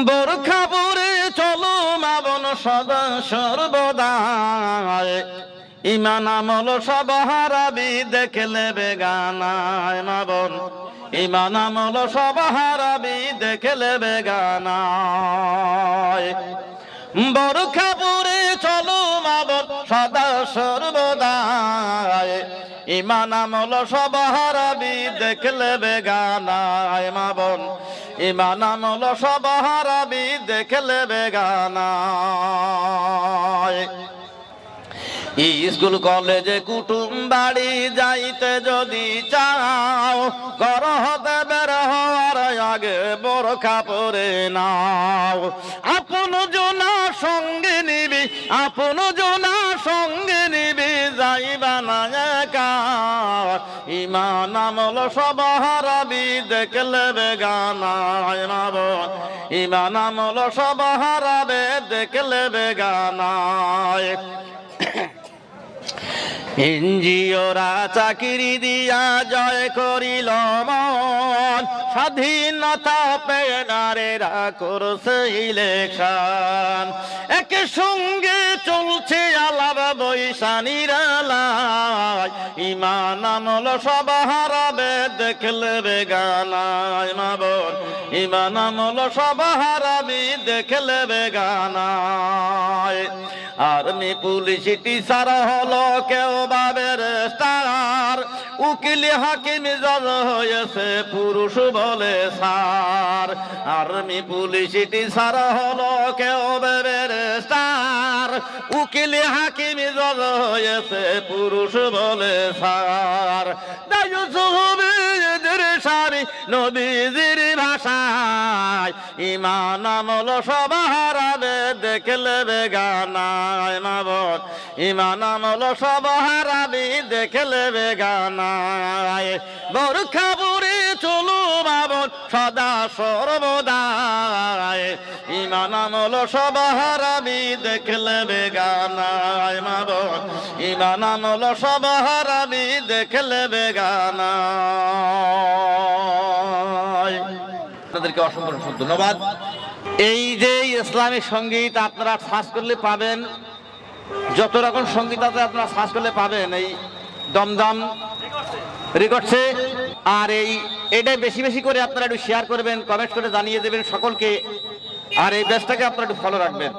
বোরখা পরে চলো মা বোন সদা সর্বদা, ইমান আমল সব হারাবি দেখলে বেগানায় মা বোন, ইমান আমল সব হারাবি দেখলে বেগানায়। বোরখা পরে চলো মা বোন সদা সর্বদা, ইমান আমল সব হারাবি দেখলে বেগানায় মা বোন, ইমান আমল সব হারাবি দেখলে বেগানায়। স্কুল কলেজে কুটুম বাড়ি যাইতে যদি চাও, ঘর হতে বের হওয়ার আগে বোরখা পরে নাও। আপন জনা সঙ্গে নিবি, আপন জনা সঙ্গে নিবি, যাইবা না একা, ইমান আমল সব হারাবি দেখলে বেগানায় মা বোন, ইমান আমল সব হারাবে দেখলে বেগানায়। এনজিওরা চাকরি দিয়া জয় করিল মন, স্বাধীনতা পেয়ে নারীরা করছে ইলেকশন। এক সঙ্গে চলছে আলাপ বৈশানীর লাই, ইমান আমল সব হারাবে দেখলে বেগানায় মা বোন, ইমান আমল সব হারাবি দেখলে বেগানায়। আর্মি পুলিশ টিচার হলো কেউ বাবের স্টার, উকিল হাকিম জজ হয়েছে পুরুষ বলে সার। আর্মি পুলিশ টিচার হলো কেউ বাবের স্টার, উকিল হাকিম জজ হয়েছে পুরুষ বলে সার। সারি নবীজির ভাষায়, ইমান আমল সব হারাবে দেখলে বেগানায় মা বোন, ইমান আমল সব হারাবি দেখলে বেগানায়। বোরখা পরে চলো মা বোন সদা সর্বদায়, ইমান আমল সব হারাবি দেখলে বেগানায় মা বোন, ইমান আমল সব হারাবি দেখলে বেগানায়। আপনাদেরকে অসংখ্য ধন্যবাদ। এই যে ইসলামিক সঙ্গীত আপনারা সার্চ করলে পাবেন, যত রকম সঙ্গীত আছে আপনারা সার্চ করলে পাবেন এই দমদম রেকর্ডসে। আর এটাই বেশি বেশি করে আপনারা একটু শেয়ার করবেন, কমেন্ট করে জানিয়ে দেবেন সকলকে। আর এই ব্যাচটাকে আপনারা একটু ফলো রাখবেন।